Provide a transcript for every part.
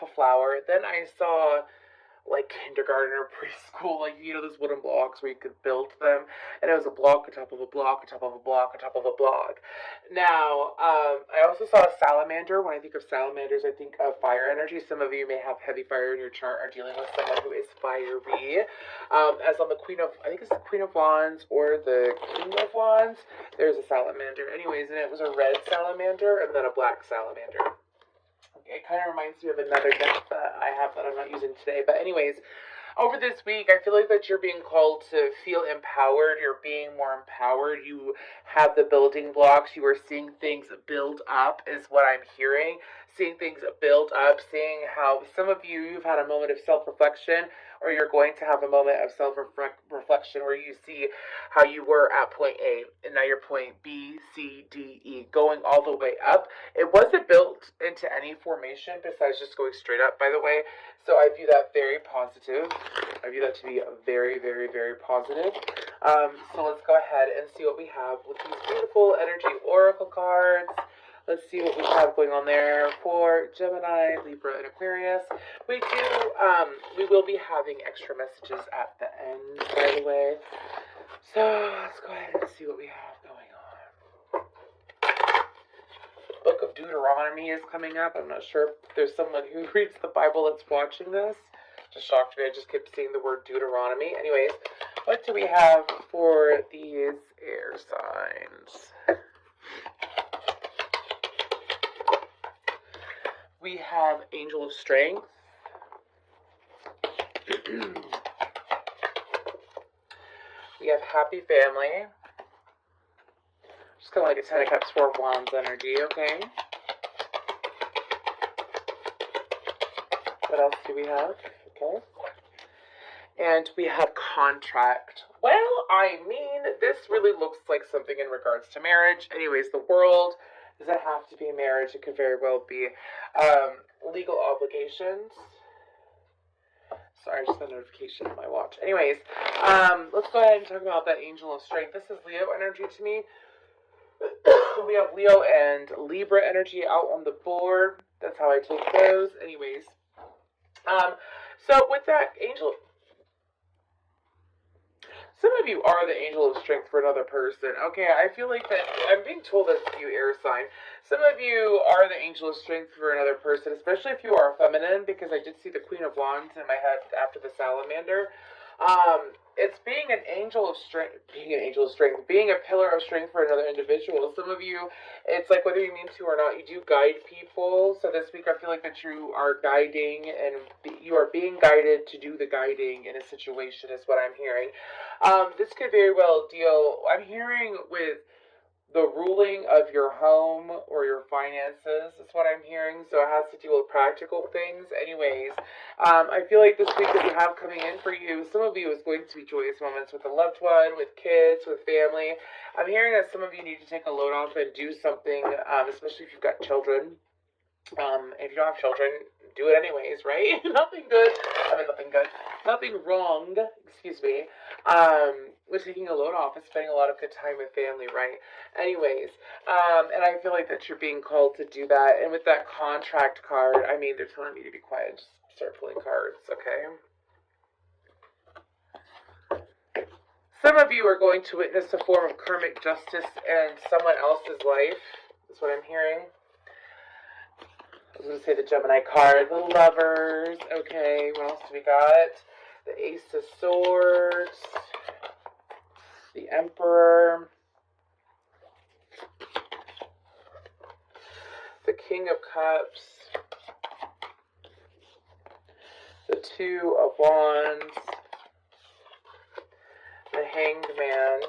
a flower. Then I saw like kindergarten or preschool, like, you know, those wooden blocks where you could build them, and it was a block on top of a block on top of a block on top of a block. Now, I also saw a salamander. When I think of salamanders, I think of fire energy. Some of you may have heavy fire in your chart, are dealing with someone who is fiery. As on the Queen of, I think it's the Queen of Wands or the King of Wands, there's a salamander. Anyways, and it was a red salamander and then a black salamander. It kind of reminds me of another deck that I have that I'm not using today. But anyways, over this week, I feel like that you're being called to feel empowered. You're being more empowered. You have the building blocks. You are seeing things build up is what I'm hearing. Seeing things build up. Seeing how some of you, you've had a moment of self-reflection, or you're going to have a moment of self-reflection where you see how you were at point A, and now you're point B, C, D, E, going all the way up. It wasn't built into any formation besides just going straight up, by the way. So I view that very positive. I view that to be very, very, very positive. So let's go ahead and see what we have with these beautiful energy oracle cards. Let's see what we have going on there for Gemini, Libra, and Aquarius. We will be having extra messages at the end, by the way. So let's go ahead and see what we have going on. The Book of Deuteronomy is coming up. I'm not sure if there's someone who reads the Bible that's watching this. Just shocked me. I just kept seeing the word Deuteronomy. Anyways, what do we have for these air signs? We have Angel of Strength. We have Happy Family. Just kind of like a Ten of Cups, Four of Wands energy, okay? What else do we have? Okay. And we have Contract. Well, I mean, this really looks like something in regards to marriage. Anyways, the World. Does it have to be marriage? It could very well be legal obligations. Sorry, I just got a notification on my watch. Anyways, let's go ahead and talk about that Angel of Strength. This is Leo energy to me. We have Leo and Libra energy out on the board. That's how I take those. Anyways, so with that Angel... Some of you are the angel of strength for another person. Okay, I feel like that I'm being told this to you, air sign. Some of you are the angel of strength for another person, especially if you are feminine, because I did see the Queen of Wands in my head after the salamander. It's being an angel of strength, being a pillar of strength for another individual. Some of you, it's like whether you mean to or not, you do guide people. So this week I feel like that you are guiding and you are being guided to do the guiding in a situation is what I'm hearing. This could very well deal, I'm hearing with the ruling of your home or your finances is what I'm hearing. So it has to do with practical things. Anyways, I feel like this week that you have coming in for you, some of you is going to be joyous moments with a loved one, with kids, with family. I'm hearing that some of you need to take a load off and do something, especially if you've got children. If you don't have children, do it anyways, right? Nothing wrong, excuse me, with taking a load off and spending a lot of good time with family, right? Anyways, and I feel like that you're being called to do that. And with that Contract card, I mean, they're telling me to be quiet, just start pulling cards, okay? Some of you are going to witness a form of karmic justice in someone else's life, is what I'm hearing. I was going to say the Gemini card, the Lovers, okay, what else do we got? The Ace of Swords, the Emperor, the King of Cups, the Two of Wands, the Hanged Man,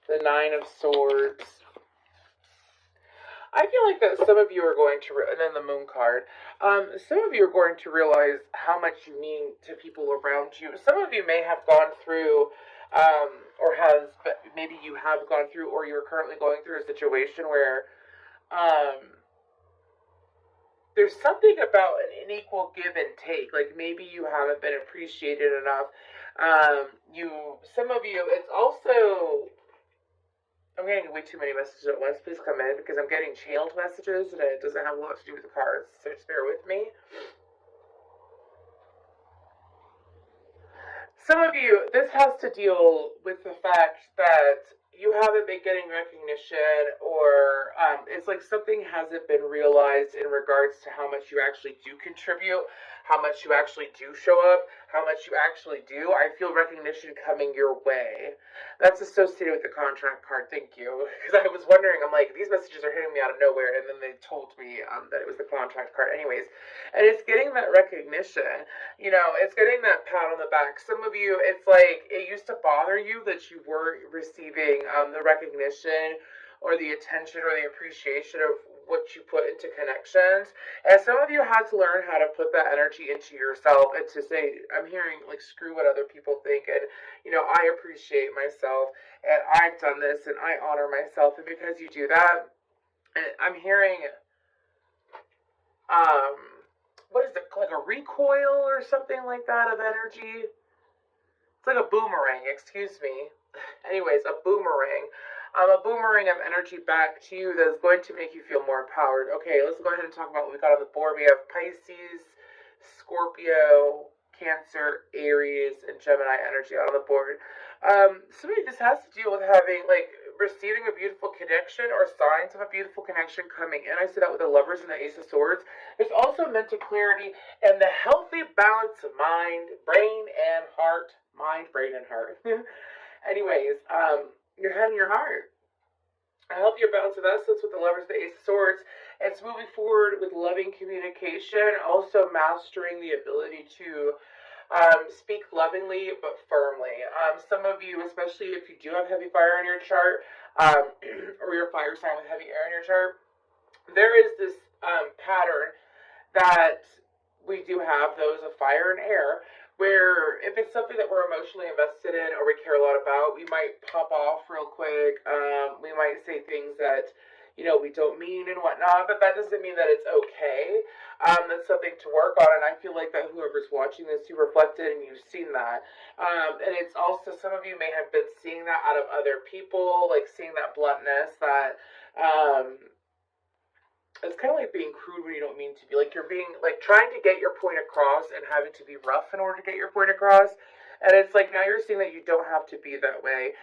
the Nine of Swords. I feel like that some of you are going to, and then the Moon card, some of you are going to realize how much you mean to people around you. Some of you may have gone through, maybe you have gone through, or you're currently going through a situation where there's something about an unequal give and take. Like maybe you haven't been appreciated enough. Some of you, it's also I'm getting way too many messages at once. Please come in because I'm getting channeled messages and it doesn't have a lot to do with the cards. So just bear with me. Some of you, this has to deal with the fact that you haven't been getting recognition, or it's like something hasn't been realized in regards to how much you actually do contribute, how much you actually do show up, how much you actually do. I feel recognition coming your way. That's associated with the contract card. Thank you. Because I was wondering, I'm like, these messages are hitting me out of nowhere, and then they told me that it was the contract card. Anyways, and it's getting that recognition. You know, it's getting that pat on the back. Some of you, it's like it used to bother you that you weren't receiving the recognition or the attention or the appreciation of what you put into connections. And some of you had to learn how to put that energy into yourself and to say, I'm hearing, like, screw what other people think. And, you know, I appreciate myself and I've done this and I honor myself. And because you do that, I'm hearing, what is it, like a recoil or something like that of energy? It's like a boomerang, excuse me. Anyways, a boomerang. A boomerang of energy back to you that is going to make you feel more empowered. Okay, let's go ahead and talk about what we got on the board. We have Pisces, Scorpio, Cancer, Aries, and Gemini energy on the board. Somebody just has to deal with having, like, receiving a beautiful connection or signs of a beautiful connection coming in. I see that with the Lovers and the Ace of Swords. There's also mental clarity and the healthy balance of mind, brain, and heart. Mind, brain, and heart. Anyways, your head and your heart. A healthier balance of essence with the Lovers, the Ace of Swords. It's moving forward with loving communication, also mastering the ability to speak lovingly but firmly. Some of you, especially if you do have heavy fire in your chart, or your fire sign with heavy air in your chart, there is this pattern that we do have, those of fire and air, where if it's something that we're emotionally invested in or we care a lot about, we might pop off real quick. We might say things that, you know, we don't mean and whatnot, but that doesn't mean that it's okay. That's something to work on, and I feel like that whoever's watching this, you reflected and you've seen that. And it's also, some of you may have been seeing that out of other people, like seeing that bluntness, that it's kind of like being crude when you don't mean to be. Like, you're being, like, trying to get your point across and having to be rough in order to get your point across. And it's like, now you're seeing that you don't have to be that way.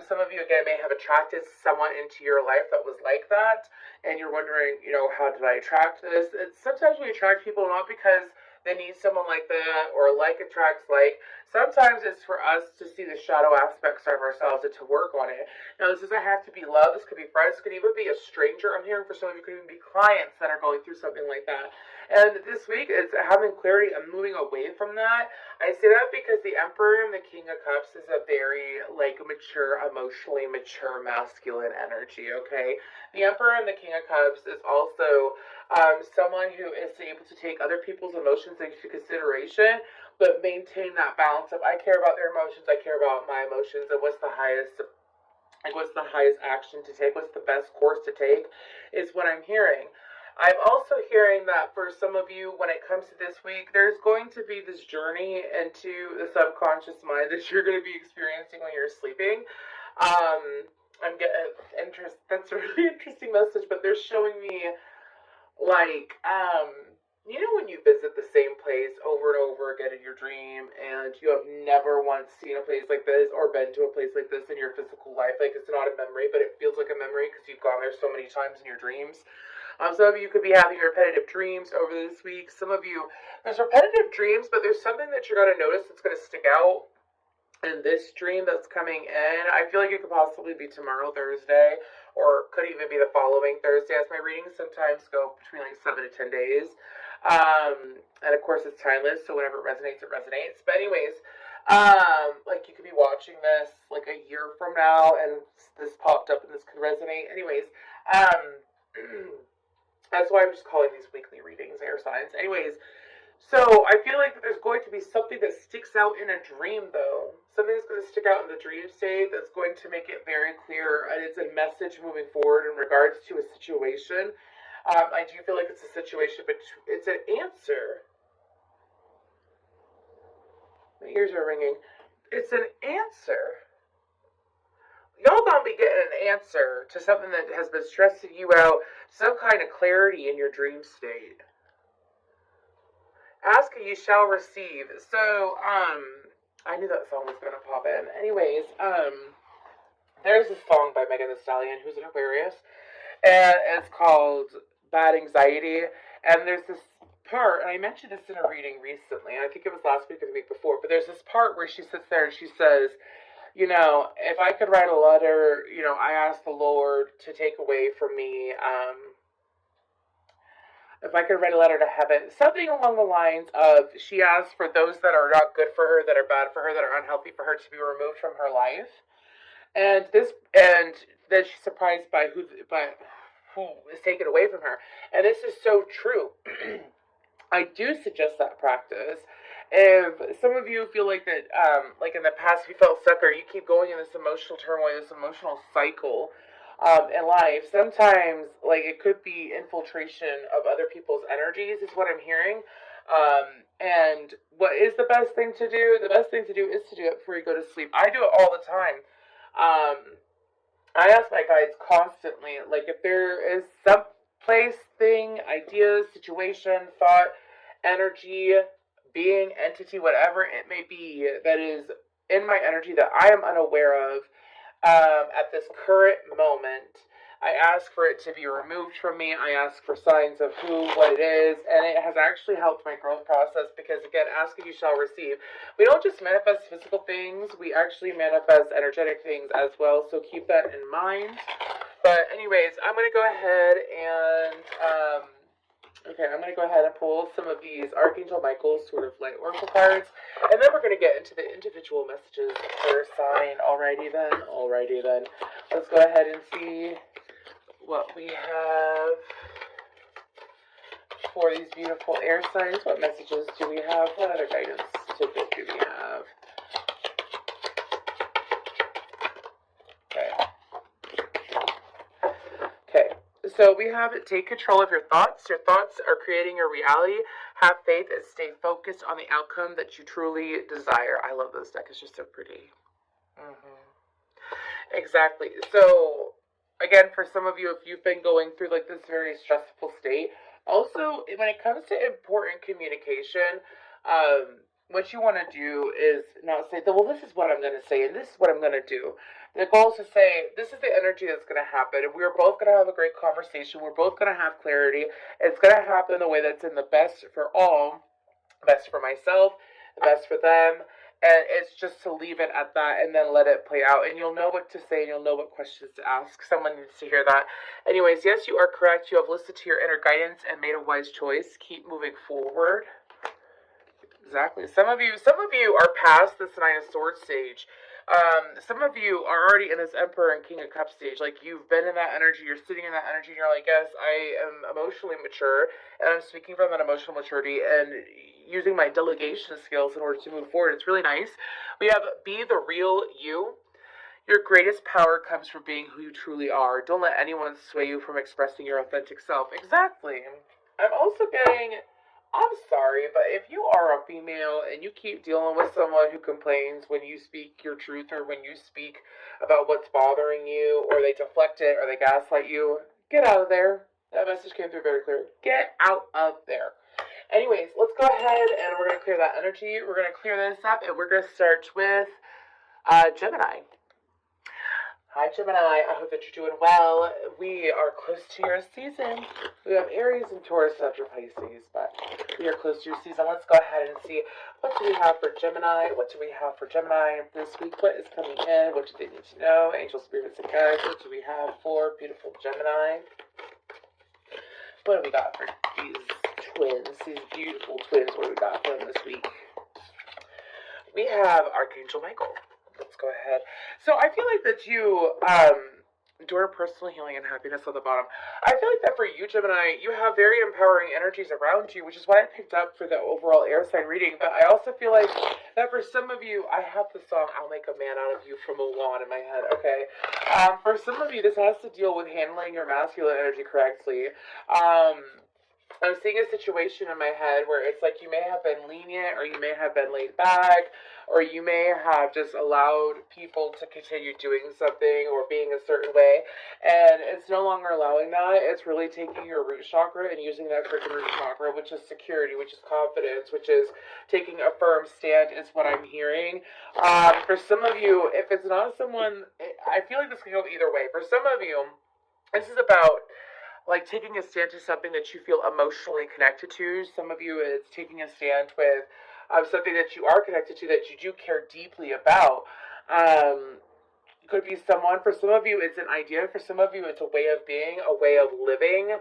Some of you, again, may have attracted someone into your life that was like that. And you're wondering, you know, how did I attract this? And sometimes we attract people not because they need someone like that, or like attracts like. Sometimes it's for us to see the shadow aspects of ourselves and to work on it. Now, this doesn't have to be love. This could be friends. This could even be a stranger. I'm hearing for some of you, could even be clients that are going through something like that. And this week, it's having clarity and moving away from that. I say that because the Emperor and the King of Cups is a very, like, mature, emotionally mature, masculine energy, okay? The Emperor and the King of Cups is also someone who is able to take other people's emotions into consideration, but maintain that balance of, I care about their emotions, I care about my emotions, and what's the highest action to take, what's the best course to take, is what I'm hearing. I'm also hearing that for some of you, when it comes to this week, there's going to be this journey into the subconscious mind that you're going to be experiencing when you're sleeping. I'm getting that's a really interesting message, but they're showing me, like, you know, when you visit the same place over and over again in your dream, and you have never once seen a place like this or been to a place like this in your physical life, like, it's not a memory, but it feels like a memory because you've gone there so many times in your dreams. Some of you could be having repetitive dreams over this week. Some of you, there's repetitive dreams, but there's something that you're going to notice that's going to stick out in this dream that's coming in. I feel like it could possibly be tomorrow, Thursday, or could even be the following Thursday, as my readings sometimes go between like 7 to 10 days. And of course it's timeless, so whenever it resonates, it resonates. But anyways, like, you could be watching this like a year from now and this popped up and this could resonate. Anyways, that's why I'm just calling these weekly readings air signs. Anyways, so I feel like there's going to be something that sticks out in a dream, though. Something that's going to stick out in the dream state that's going to make it very clear, and it's a message moving forward in regards to a situation. I do feel like it's a situation, but it's an answer. My ears are ringing. It's an answer. Y'all gonna be getting an answer to something that has been stressing you out, some kind of clarity in your dream state. Ask and you shall receive. So, I knew that song was gonna pop in. Anyways, there's a song by Megan Thee Stallion, who's an Aquarius, and it's called Bad Anxiety. And there's this part, and I mentioned this in a reading recently, and I think it was last week or the week before, but there's this part where she sits there and she says, if I could write a letter, I ask the Lord to take away from me, if I could write a letter to heaven, something along the lines of, she asks for those that are not good for her, that are bad for her, that are unhealthy for her to be removed from her life. And then she's surprised by who is taken away from her. And this is so true. I do suggest that practice. If some of you feel like that, like in the past, you felt stuck, or you keep going in this emotional turmoil, this emotional cycle in life, sometimes like it could be infiltration of other people's energies, is what I'm hearing. And what is the best thing to do? The best thing to do is to do it before you go to sleep. I do it all the time. I ask my guides constantly, like if there is some place, thing, idea, situation, thought, energy, being, entity, whatever it may be, that is in my energy that I am unaware of at this current moment. I ask for it to be removed from me. I ask for signs of what it is, and it has actually helped my growth process because, again, ask and you shall receive. We don't just manifest physical things, we actually manifest energetic things as well, so keep that in mind. But anyways, I'm going to go ahead and, pull some of these Archangel Michael's sort of light oracle cards, and then we're going to get into the individual messages per sign. Alrighty then. Let's go ahead and see what we have for these beautiful air signs. What messages do we have? What other guidance tidbit do we have? Okay. So we have take control of your thoughts. Your thoughts are creating your reality. Have faith and stay focused on the outcome that you truly desire. I love this deck. It's just so pretty. Exactly. So, again, for some of you, if you've been going through like this very stressful state, also when it comes to important communication, what you want to do is not say, well, this is what I'm going to say and this is what I'm going to do. The goal is to say, this is the energy that's going to happen, and we're both going to have a great conversation. We're both going to have clarity. It's going to happen the way that's in the best for all, best for myself, the best for them. And it's just to leave it at that and then let it play out. And you'll know what to say and you'll know what questions to ask. Someone needs to hear that. Anyways, yes, you are correct. You have listened to your inner guidance and made a wise choice. Keep moving forward. Exactly. Some of you are past this Nine of Swords stage. Some of you are already in this Emperor and King of Cups stage. Like, you've been in that energy, you're sitting in that energy, and you're like, yes, I am emotionally mature, and I'm speaking from that emotional maturity and using my delegation skills in order to move forward. It's really nice. We have be the real you. Your greatest power comes from being who you truly are. Don't let anyone sway you from expressing your authentic self. Exactly. I'm also getting, I'm sorry, but if you are a female and you keep dealing with someone who complains when you speak your truth or when you speak about what's bothering you, or they deflect it or they gaslight you, get out of there. That message came through very clear. Get out of there. Anyways, let's go ahead and we're going to clear that energy. We're going to clear this up and we're going to start with Gemini. Hi, Gemini. I hope that you're doing well. We are close to your season. We have Aries and Taurus after Pisces, but we are close to your season. Let's go ahead and see what do we have for Gemini. What do we have for Gemini this week? What is coming in? What do they need to know? Angel spirits and guides. What do we have for beautiful Gemini? What do we got for these twins? These beautiful twins. What do we got for them this week? We have Archangel Michael. Let's go ahead. So I feel like that you door personal healing and happiness on the bottom. I feel like that for you, Gemini, you have very empowering energies around you, which is what I picked up for the overall air sign reading. But I also feel like that for some of you, I have the song I'll Make a Man Out of You from Mulan in my head, okay? For some of you, this has to deal with handling your masculine energy correctly. I'm seeing a situation in my head where it's like you may have been lenient or you may have been laid back or you may have just allowed people to continue doing something or being a certain way, and it's no longer allowing that. It's really taking your root chakra and using that freaking root chakra, which is security, which is confidence, which is taking a firm stand, is what I'm hearing. For some of you, if it's not someone, I feel like this can go either way. For some of you, this is about like taking a stand to something that you feel emotionally connected to. Some of you, it's taking a stand with something that you are connected to, that you do care deeply about. It could be someone. For some of you, it's an idea. For some of you, it's a way of being, a way of living.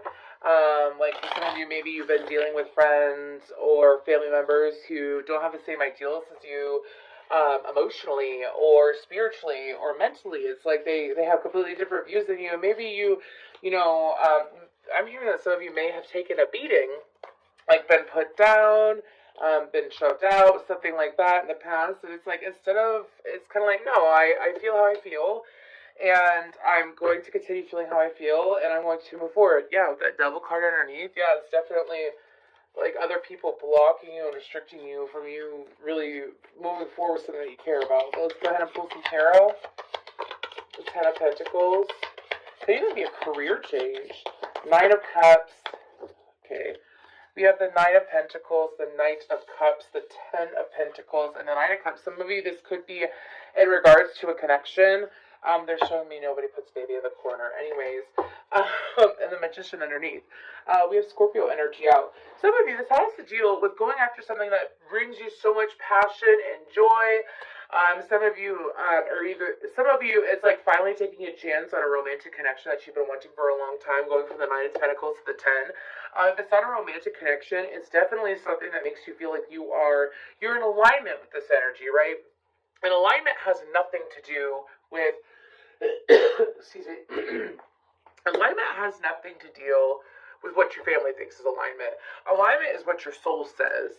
Like for some of you, maybe you've been dealing with friends or family members who don't have the same ideals as you, emotionally or spiritually or mentally. It's like they have completely different views than you. Maybe I'm hearing that some of you may have taken a beating, like been put down, been shoved out, something like that in the past. And it's like, it's kind of like, no, I feel how I feel, and I'm going to continue feeling how I feel, and I'm going to move forward. Yeah, with that devil card underneath, yeah, it's definitely like other people blocking you and restricting you from you really moving forward with something that you care about. Let's go ahead and pull some tarot. The Ten of Pentacles. Could even be a career change. Nine of Cups. Okay. We have the Nine of Pentacles, the Knight of Cups, the Ten of Pentacles, and the Nine of Cups. Some of you, this could be in regards to a connection. They're showing me nobody puts baby in the corner. Anyways, and the Magician underneath. We have Scorpio energy out. Some of you, this has to deal with going after something that brings you so much passion and joy. Some of you, it's like finally taking a chance on a romantic connection that you've been wanting for a long time, going from the Nine of Pentacles to the Ten. If it's not a romantic connection, it's definitely something that makes you feel like you're in alignment with this energy, right? And alignment has nothing to do with excuse me. Alignment has nothing to deal with what your family thinks is alignment. Alignment is what your soul says.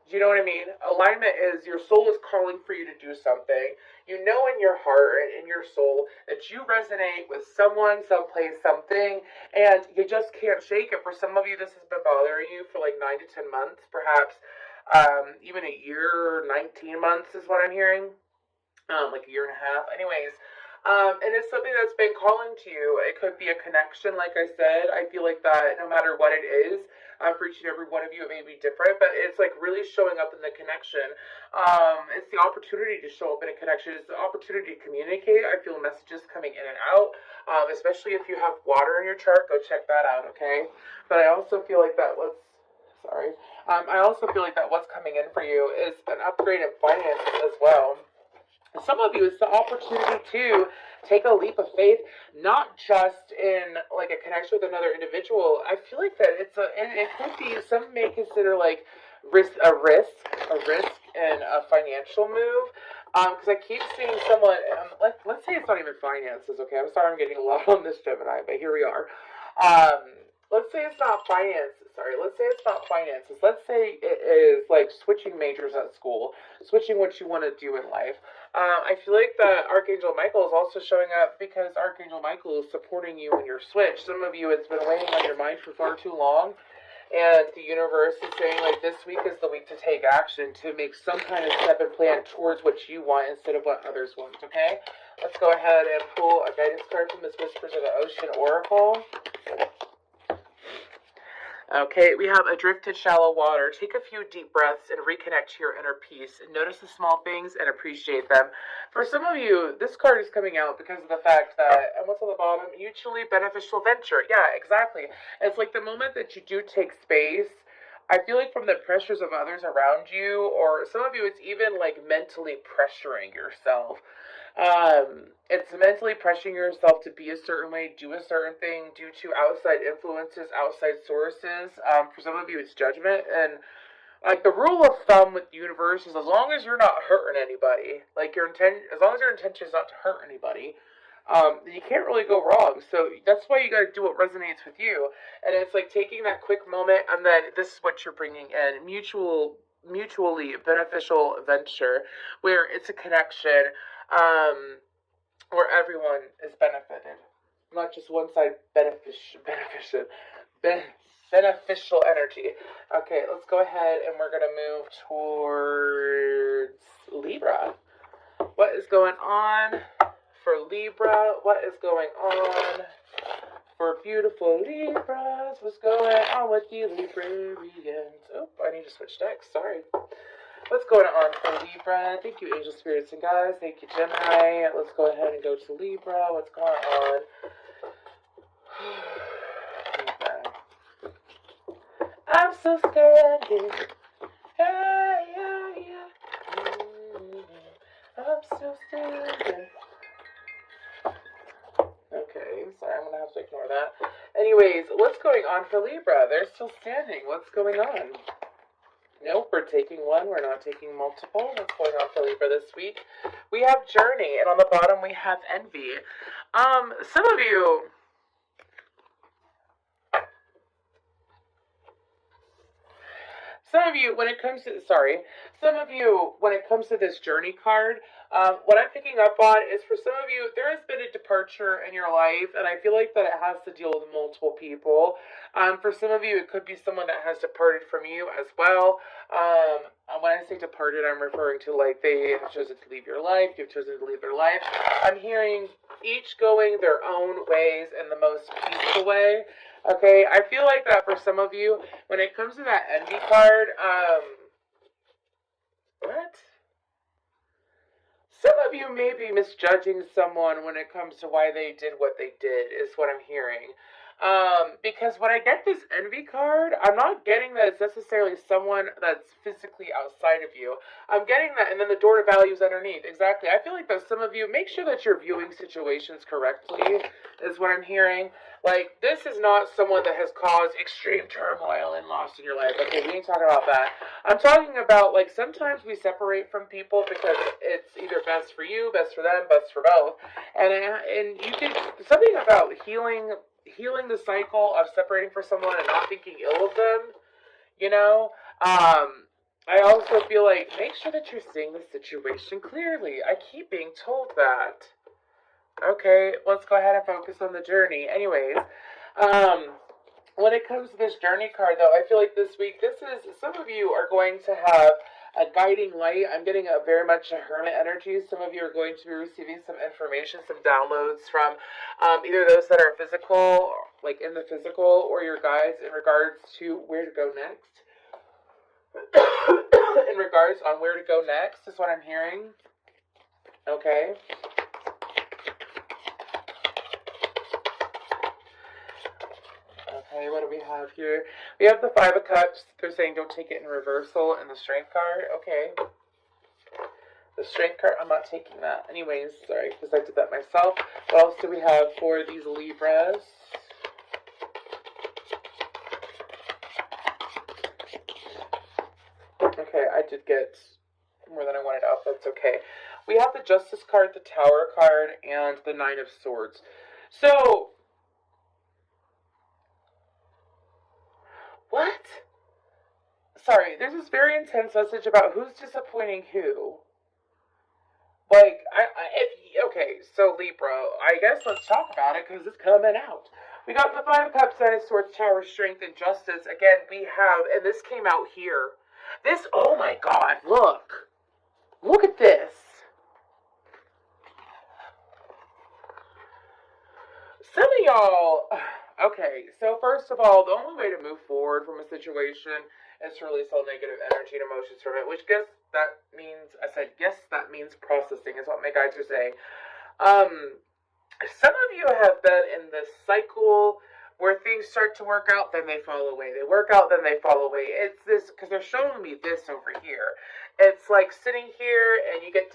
Do you know what I mean? Alignment is your soul is calling for you to do something. You know in your heart and in your soul that you resonate with someone, someplace, something, and you just can't shake it. For some of you, this has been bothering you for like 9 to 10 months, perhaps even a year, 19 months is what I'm hearing. Like a year and a half. Anyways, and it's something that's been calling to you. It could be a connection, like I said. I feel like that no matter what it is, for each and every one of you, it may be different, but it's like really showing up in the connection. It's the opportunity to show up in a connection. It's the opportunity to communicate. I feel messages coming in and out, especially if you have water in your chart. Go check that out, okay? But I also feel like that I also feel like that what's coming in for you is an upgrade in finances as well. Some of you, it's the opportunity to take a leap of faith, not just in like a connection with another individual. I feel like that it could be, some may consider like a risk in a financial move. Because I keep seeing someone, let's say it's not even finances, okay? I'm sorry I'm getting a lot on this, Gemini, but here we are. Let's say it's not finances. Let's say it's not finances. Let's say it is like switching majors at school, switching what you want to do in life. I feel like that Archangel Michael is also showing up because Archangel Michael is supporting you in your switch. Some of you, it's been weighing on your mind for far too long, and the universe is saying like this week is the week to take action, to make some kind of step and plan towards what you want instead of what others want, okay? Let's go ahead and pull a guidance card from this Whispers of the Ocean Oracle. Okay, we have Adrift in Shallow Water. Take a few deep breaths and reconnect to your inner peace. Notice the small things and appreciate them. For some of you, this card is coming out because of the fact that, and what's on the bottom? Mutually beneficial venture. Yeah, exactly. It's like the moment that you do take space, I feel like from the pressures of others around you, or some of you, it's even like mentally pressuring yourself. It's mentally pressuring yourself to be a certain way, do a certain thing due to outside influences, outside sources. For some of you, it's judgment. And like the rule of thumb with the universe is as long as you're not hurting anybody, like as long as your intention is not to hurt anybody, you can't really go wrong. So that's why you got to do what resonates with you. And it's like taking that quick moment, and then this is what you're bringing in: mutually beneficial venture, where it's a connection, where everyone is benefited, not just one side beneficial. beneficial energy. Okay, let's go ahead and we're going to move towards Libra. What is going on for Libra? What is going on for beautiful Libras? What's going on with you Librarians? Oh, I need to switch decks. Sorry. What's going on for Libra? Thank you, angel spirits and guides. Thank you, Gemini. Let's go ahead and go to Libra. What's going on? I'm so standing. Hey, yeah, yeah. I'm still standing. Okay, sorry, I'm gonna have to ignore that. Anyways, what's going on for Libra? They're still standing. What's going on? Nope, we're taking one. We're not taking multiple. What's going on for Libra this week? We have Journey, and on the bottom we have Envy. Some of you... Some of you, when it comes to this Journey card, what I'm picking up on is for some of you, there has been a departure in your life, and I feel like that it has to deal with multiple people. For some of you, it could be someone that has departed from you as well. When I say departed, I'm referring to like they have chosen to leave your life, you've chosen to leave their life. I'm hearing each going their own ways in the most peaceful way. Okay, I feel like that for some of you, when it comes to that Envy card, what? Some of you may be misjudging someone when it comes to why they did what they did, is what I'm hearing. Because when I get this Envy card, I'm not getting that it's necessarily someone that's physically outside of you. I'm getting that, and then the door to value is underneath. Exactly. I feel like that some of you, make sure that you're viewing situations correctly, is what I'm hearing. Like, this is not someone that has caused extreme turmoil and loss in your life. Okay, we ain't talking about that. I'm talking about, like, sometimes we separate from people because it's either best for you, best for them, best for both. And you can, something about healing the cycle of separating from someone and not thinking ill of them, you know? I also feel like, make sure that you're seeing the situation clearly. I keep being told that. Okay, let's go ahead and focus on the Journey. Anyways, when it comes to this Journey card, though, I feel like this week, some of you are going to have a guiding light. I'm getting a very much a hermit energy. Some of you are going to be receiving some information, some downloads from either those that are physical, like in the physical, or your guides in regards to where to go next. In regards on where to go next is what I'm hearing. Okay. Okay, what do we have here? We have the Five of Cups. They're saying don't take it in reversal, and the Strength card. Okay. The Strength card, I'm not taking that. Anyways, sorry, because I did that myself. What else do we have for these Libras? Okay, I did get more than I wanted out. That's okay. We have the Justice card, the Tower card, and the Nine of Swords. So... what? Sorry, there's this very intense message about who's disappointing who. Like, okay, so Libra, I guess let's talk about it because it's coming out. We got the Five of Cups, Nine of Swords, Tower, Strength, and Justice. Again, we have, and this came out here. This, oh my god, look. Look at this. Some of y'all... okay, so first of all, the only way to move forward from a situation is to release all negative energy and emotions from it, which guess that means, that means processing is what my guides are saying. Some of you have been in this cycle where things start to work out, then they fall away. They work out, then they fall away. It's this, because they're showing me this over here. It's like sitting here, and you get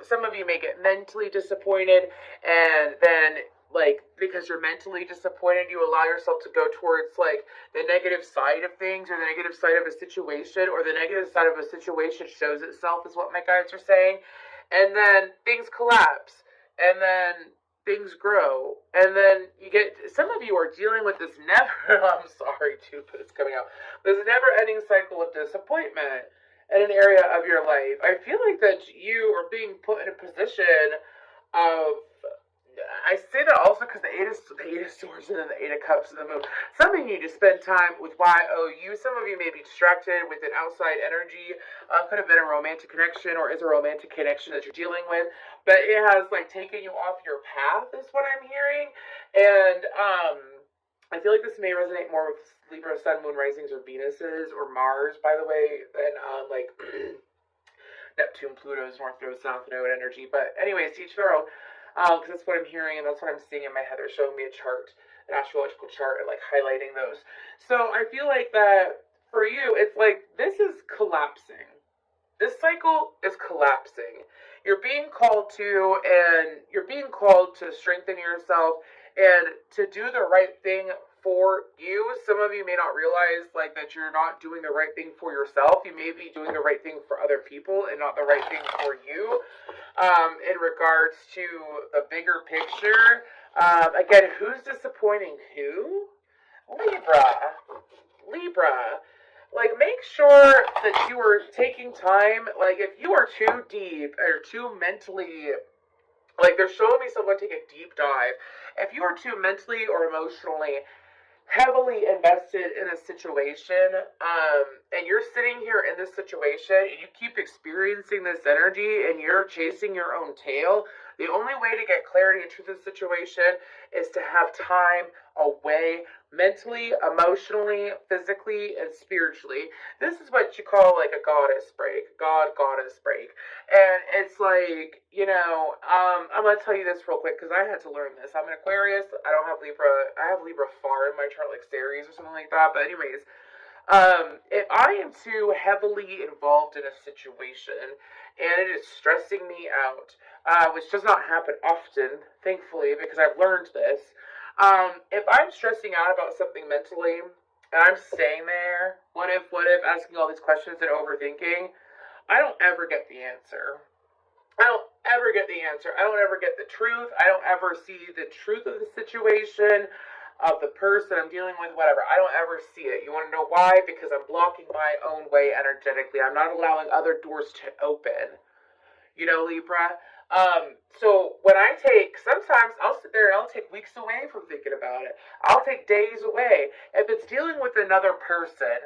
some of you may get mentally disappointed, and then... like, because you're mentally disappointed, you allow yourself to go towards, like, the negative side of things, or the negative side of a situation, or the negative side of a situation shows itself, is what my guides are saying. And then things collapse, and then things grow, and then you get, some of you are dealing with this I'm sorry too, but it's coming out, this never-ending cycle of disappointment in an area of your life. I feel like that you are being put in a position of I say that also because the Eight of Swords and then the Eight of Cups and the Moon. Some of you need to spend time with YOU. Some of you may be distracted with an outside energy. Could have been a romantic connection or is a romantic connection that you're dealing with. But it has, like, taken you off your path is what I'm hearing. And, I feel like this may resonate more with Libra, Sun, Moon, Risings, or Venuses, or Mars, by the way, than, like, Neptune, Pluto's North Node, South Node energy. But anyways, each their own, because that's what I'm hearing, and that's what I'm seeing in my head. They're showing me a chart, an astrological chart, and, like, highlighting those. So I feel like that, for you, it's like, this is collapsing. This cycle is collapsing. You're being called to, and you're being called to strengthen yourself, and to do the right thing for you. Some of you may not realize, like, that you're not doing the right thing for yourself. You may be doing the right thing for other people and not the right thing for you. In regards to the bigger picture, again, who's disappointing who? Libra. Like, make sure that you are taking time. Like, if you are too deep or too mentally, like, they're showing me someone take a deep dive. If you are too mentally or emotionally heavily invested in a situation, and you're sitting here in this situation, and you keep experiencing this energy, and you're chasing your own tail, the only way to get clarity into this situation is to have time away, mentally, emotionally, physically, and spiritually. This is what you call, like, a goddess break. Goddess break. And it's like, I'm going to tell you this real quick, because I had to learn this. I'm an Aquarius. I don't have Libra. I have Libra far in my chart, like Ceres or something like that. But anyways, if I am too heavily involved in a situation, and it is stressing me out, which does not happen often, thankfully, because I've learned this. If I'm stressing out about something mentally, and I'm staying there, what if, asking all these questions and overthinking, I don't ever get the answer. I don't ever get the answer. I don't ever get the truth. I don't ever see the truth of the situation, of the person I'm dealing with, whatever. I don't ever see it. You want to know why? Because I'm blocking my own way energetically. I'm not allowing other doors to open. Libra. So when sometimes I'll sit there and I'll take weeks away from thinking about it. I'll take days away. If it's dealing with another person,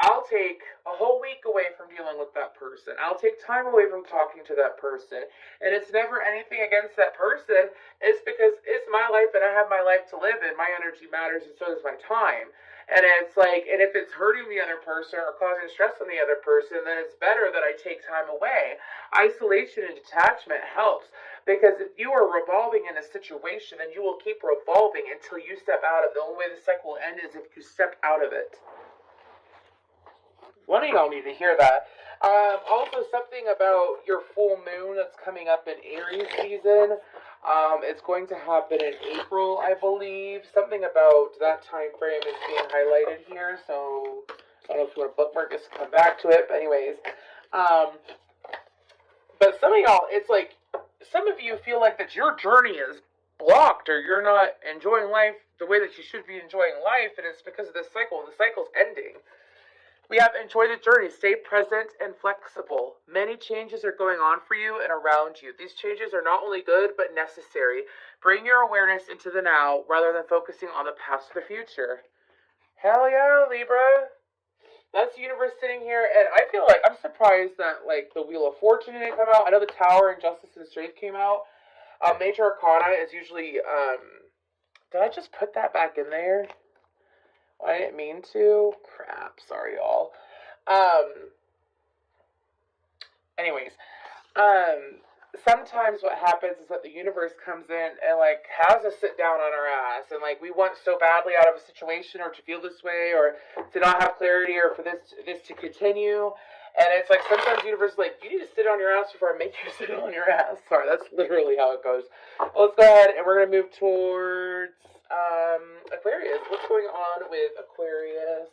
I'll take a whole week away from dealing with that person. I'll take time away from talking to that person. And it's never anything against that person. It's because it's my life and I have my life to live and my energy matters and so does my time. And it's like, and if it's hurting the other person or causing stress on the other person, then it's better that I take time away. Isolation and detachment helps, because if you are revolving in a situation, then you will keep revolving until you step out of it. The only way the cycle will end is if you step out of it. One of y'all need to hear that. Also, something about your full moon that's coming up in Aries season. It's going to happen in April, I believe. Something about that time frame is being highlighted here. So, I don't know if you want to bookmark this and come back to it. But anyways. But some of y'all, it's like, some of you feel like that your journey is blocked, or you're not enjoying life the way that you should be enjoying life. And it's because of this cycle. The cycle's ending. We have enjoy the journey, stay present and flexible. Many changes are going on for you and around you. These changes are not only good, but necessary. Bring your awareness into the now rather than focusing on the past or the future. Hell yeah, Libra. That's the universe sitting here, and I feel like I'm surprised that, like, the Wheel of Fortune didn't come out. I know the Tower and Justice and Strength came out. Major Arcana is usually, did I just put that back in there? I didn't mean to. Crap. Sorry, y'all. Anyways, sometimes what happens is that the universe comes in and, like, has us sit down on our ass, and, like, we want so badly out of a situation, or to feel this way, or to not have clarity, or for this to continue. And it's like, sometimes the universe is like, you need to sit on your ass before I make you sit on your ass. Sorry, that's literally how it goes. Well, let's go ahead and we're going to move towards Aquarius. What's going on with Aquarius?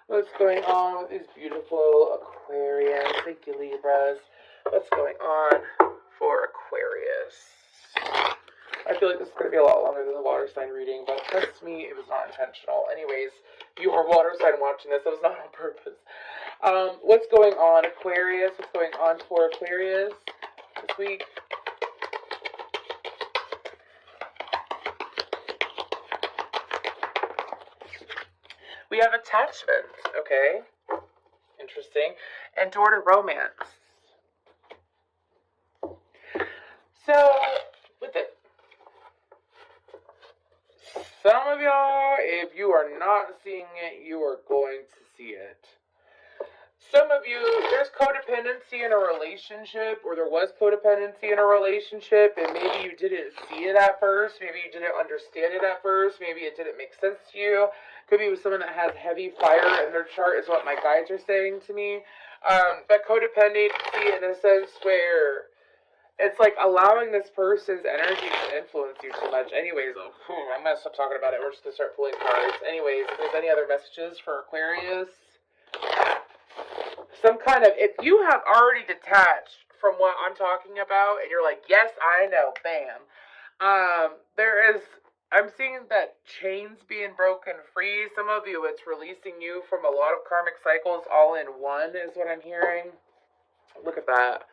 What's going on with these beautiful Aquarius? Thank you, Libras. What's going on for Aquarius? I feel like this is going to be a lot longer than the water sign reading, but trust me, it was not intentional. Anyways, if you are water sign watching this, it was not on purpose. What's going on, Aquarius? What's going on for Aquarius this week? We have attachment, okay? Interesting. And door to romance. So, with it, some of y'all, if you are not seeing it, you are going to see it. Some of you, there's codependency in a relationship, or there was codependency in a relationship, and maybe you didn't see it at first, maybe you didn't understand it at first, maybe it didn't make sense to you. Could be with someone that has heavy fire in their chart, is what my guides are saying to me. But codependency in a sense where it's like allowing this person's energy to influence you too much. Anyways, I'm going to stop talking about it. We're just going to start pulling cards. Anyways, if there's any other messages for Aquarius, some kind of, if you have already detached from what I'm talking about and you're like, yes, I know, bam. I'm seeing that chains being broken free. Some of you, it's releasing you from a lot of karmic cycles all in one is what I'm hearing. Look at that.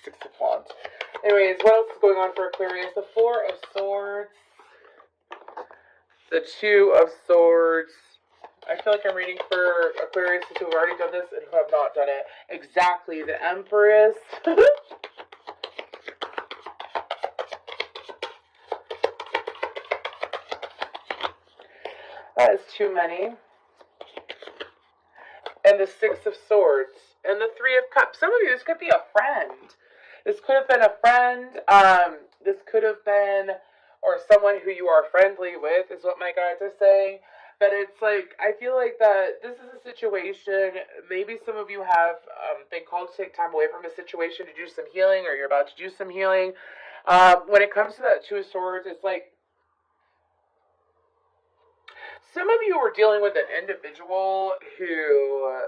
6 of Wands. Anyways, what else is going on for Aquarius? The 4 of Swords. The 2 of Swords. I feel like I'm reading for Aquarius who have already done this and who have not done it. Exactly. The Empress. That is too many. And the 6 of Swords. And the 3 of Cups. Some of you, this could be a friend. This could have been a friend. This could have been, or someone who you are friendly with, is what my guides are saying. But it's like, I feel like that this is a situation, maybe some of you have been called to take time away from a situation to do some healing, or you're about to do some healing. When it comes to that 2 of Swords, it's like, some of you are dealing with an individual who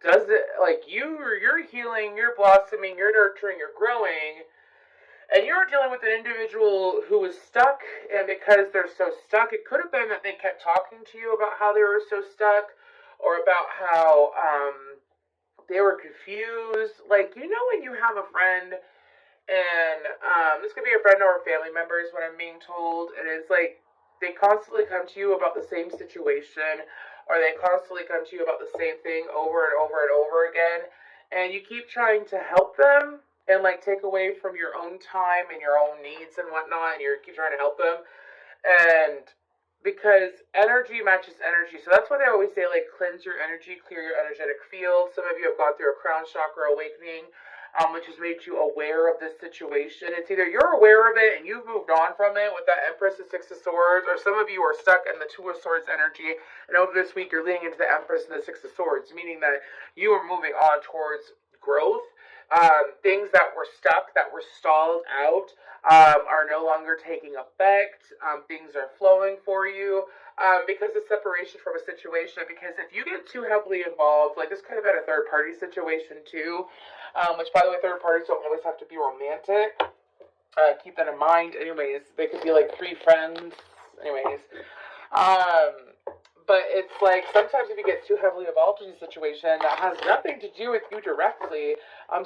does it, like you're healing, you're blossoming, you're nurturing, you're growing, and you're dealing with an individual who is stuck, and because they're so stuck, it could have been that they kept talking to you about how they were so stuck, or about how they were confused. Like, you know when you have a friend, and this could be a friend or a family member is what I'm being told, and it's like they constantly come to you about the same situation, or they constantly come to you about the same thing over and over and over again, and you keep trying to help them and like take away from your own time and your own needs and whatnot, and you keep trying to help them, and because energy matches energy, so that's why they always say like cleanse your energy, clear your energetic field. Some of you have gone through a crown chakra awakening, which has made you aware of this situation. It's either you're aware of it and you've moved on from it with that Empress and 6 of Swords, or some of you are stuck in the 2 of Swords energy, and over this week you're leaning into the Empress and the 6 of Swords, meaning that you are moving on towards growth. Things that were stuck, that were stalled out, are no longer taking effect. Things are flowing for you. Because of separation from a situation, because if you get too heavily involved, like this could have been a third party situation too, which by the way, third parties don't always have to be romantic. Keep that in mind. Anyways, they could be like 3 friends. Anyways, but it's like sometimes if you get too heavily involved in a situation that has nothing to do with you directly,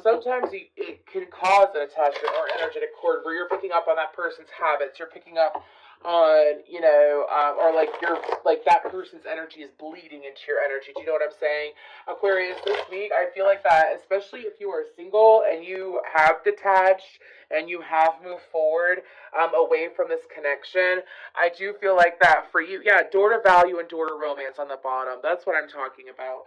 sometimes it can cause an attachment or energetic cord where you're picking up on that person's habits, you're picking up on, or like you're like that person's energy is bleeding into your energy. Do you know what I'm saying? Aquarius, this week I feel like that, especially if you are single and you have detached and you have moved forward away from this connection, I do feel like that for you. Yeah, door to value and door to romance on the bottom. That's what I'm talking about.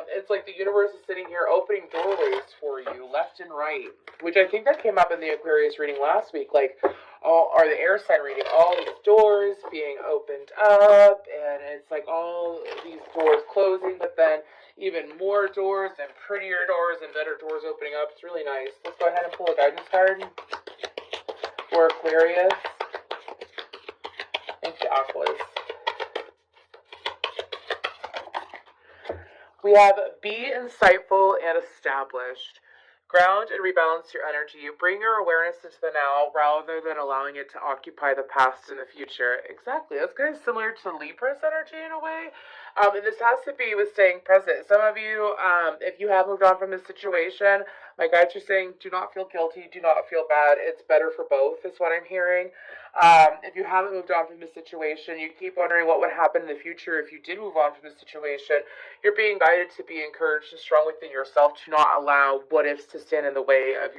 It's like the universe is sitting here opening doorways for you left and right, which I think that came up in the Aquarius reading last week, like or the air sign reading, all these doors being opened up, and it's like all these doors closing, but then even more doors and prettier doors and better doors opening up. It's really nice. Let's go ahead and pull a guidance card for Aquarius. Thank you, Aquas. We have be insightful and established. Ground and rebalance your energy. Bring your awareness into the now rather than allowing it to occupy the past and the future. Exactly. That's kind of similar to Libra's energy in a way. And this has to be with staying present. Some of you, if you have moved on from this situation, My guides are saying do not feel guilty, do not feel bad. It's better for both, is what I'm hearing. If you haven't moved on from the situation, you keep wondering what would happen in the future if you did move on from the situation. You're being guided to be encouraged and strong within yourself to not allow what ifs to stand in the way of